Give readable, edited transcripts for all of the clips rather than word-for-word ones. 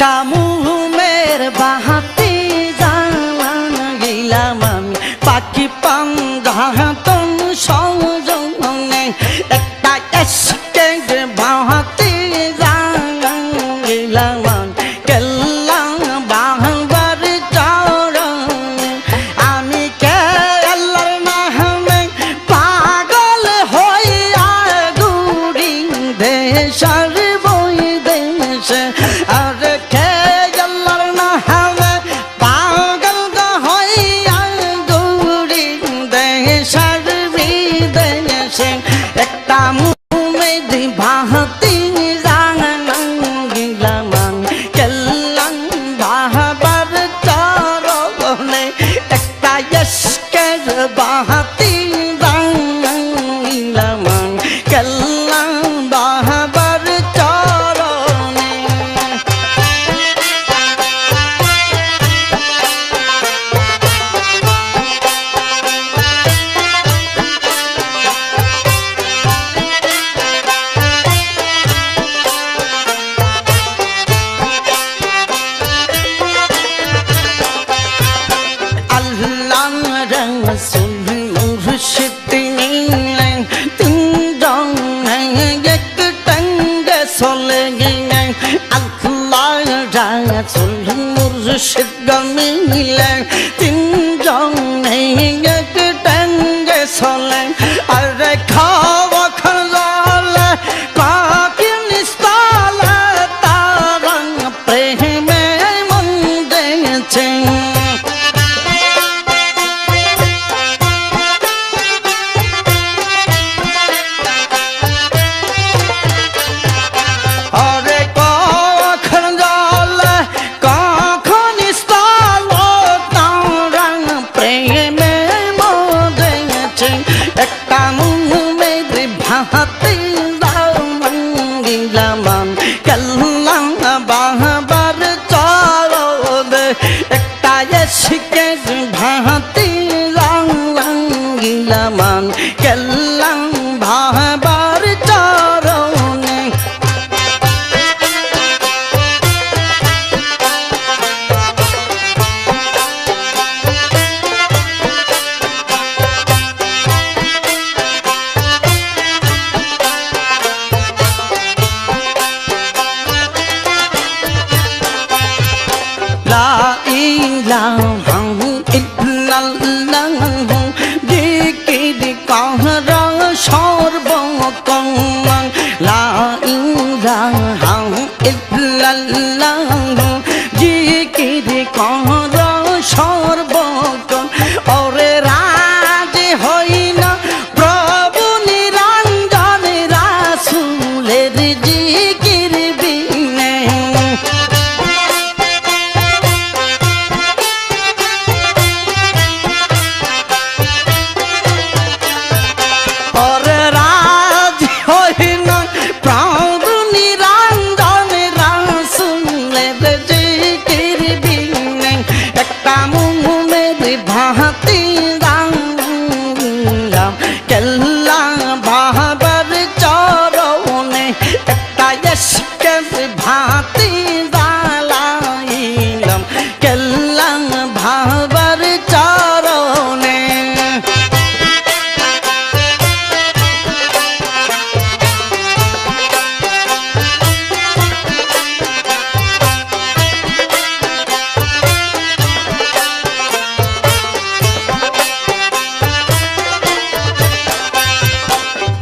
একটা মুহুমের বাহাতি জানাইলাম আমি পাখি পান্ধাতন সজনে একটা এসকে বাহাতি জানাইলাম আমি কেল্লা বাহাবার চরণে আমি কেল্লার নামে পাগল হইয়া ঘুরি দেশার বই দেশে আর কে আল্লাহর নামে পাগল হইয়া ঘুরি দেশার বিদেশে একটা মুমেদি বাহাতি জানাইলাম আমি কেল্লা বাহাবার চরণে একটা এসকের বাহাতি জানাইলাম আমি কেল্লা বাহাবার চরণে আল্লাহ রাসূল মুর্শিদ নিলেন তিনজন এক টাঙ্গে চলে গেলেন আল্লাহ রাসূল মুর্শিদ নিলেন তিনজন এক টাঙ্গে চলে আর খাওয়া খাওয়ালে কাকিন স্থলে তারা প্রেমে মন দিয়েছে আরে কখন জলে কখন স্থল তারা প্রেমে মজেছে একটা মুমের ভাতি জানাইলাম কেল্লা বাহাবার চরণে একটা এসকের ভাতি জানাইলাম কেল্লা বাহাবার চরণে লা ইলাহা ইল্লাল্লাহু জিকির কর সর্বক্ষণ লা ইলাহা ইল্লাল্লাহু জিকির কর সর্বক্ষণ ওরে রাজি হই না প্রভু নিরঞ্জন রাসূলের জিকির বিনে ওরে রাজি হই না প্রভু নিরঞ্জন রাসূলের জিকির বিনে একটা মুমের ভাতি জানাইলাম কেল্লা বাহাবার চরণে একটা এসকের ভাতি জানাইলাম কেল্লা বাহাবার চরণে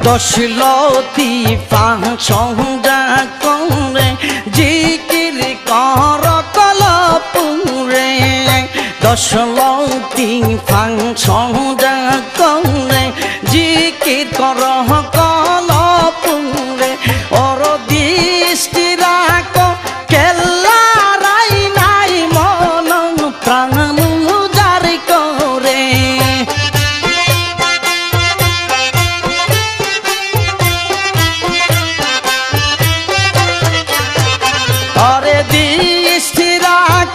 দশলতি ফাংশনটা করে জিকির কর কলপুরে দশলতি ফাংশনটা করে জিকির কর কলপুরে ওর দৃষ্টি রাখ কেল্লা রাই নাই মন প্রাণ জারি করে আরে দৃষ্টি রাখ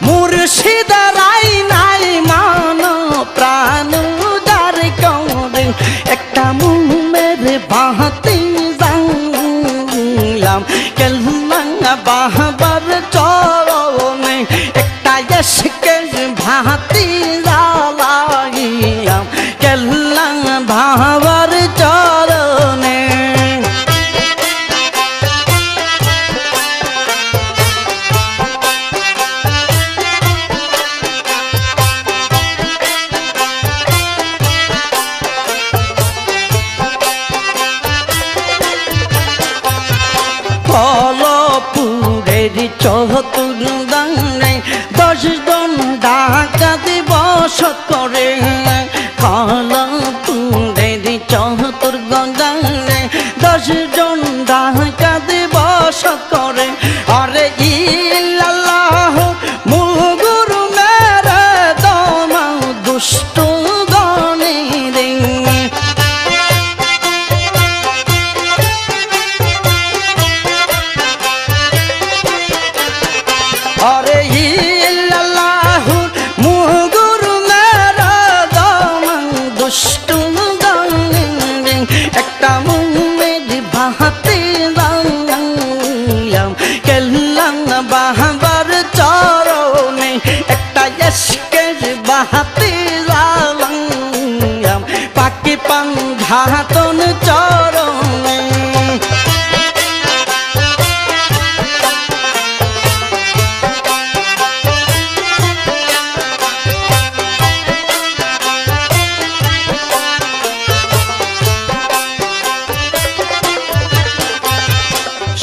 মুর্শিদ রাই নাই মান প্রাণ চতুর দাঙ্গে 10 জন ডাকাত বসত করে কালাপুরের চতুর দাঙ্গে 10 জন ডাকাত বসত করে আরে ইল্লাল্লাহ মুগুরু মেরে দমা দুষ্ট গনে রে আরে ইল্লাল্লাহ মুগুরু মেরে দমা দুষ্ট গনে রে একটা মুমের বাহাতে কেল্লাম বাহাবার চরণে একটা এসকের বাহাতে পাকি পাঙ্ঘাতন চরণে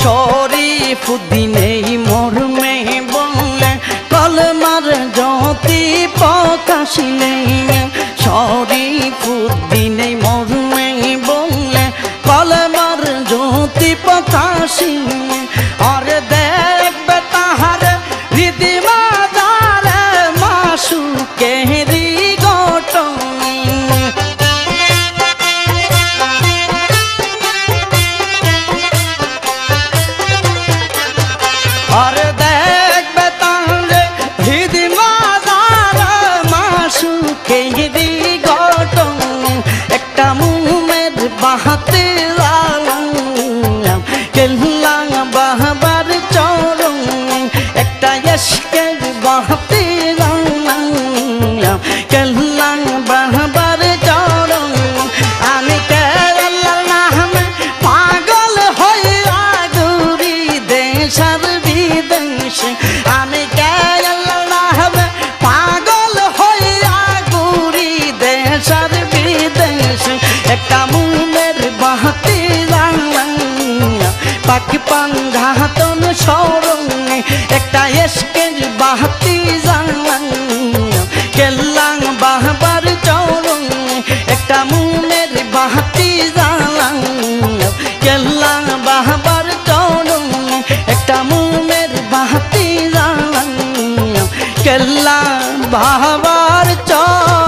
শরীফুদ্দিন এই মর্মে বললে কলমার জ্যোতি প্রকাশিলে শরীফুদ্দিন এই মর্মে বললে কলমার জ্যোতি প্রকাশিলে আর দেখবে তাহার রীতি মাজারে মাসুকেরি ঘটনে আর দেখবে তাহলে হৃদি মাজার মাসুকেরি ঘটন একটা মুমের বাহাতে কেল্লাং বাহাবার চরণ একটা এসকের বাহাতে কেল্লাং বাহাবার চরণ আমি কেল্লার নামে পাগল হইয়া ঘুরি দেশার আমি কেল্লামে পাগল হইয়া ঘুরি দেশার বিদেশ একটা মুমের বাহাতি পাকি পাঙ্ঘাতন সরণে একটা এসকের বাহাতি কেল্লাং বাহবার চরণ একটা মুমের বাহাতি কেল্লাং বাহবার চরণ একটা মুমের বাহাতি কেল্লা বাহবার চরণ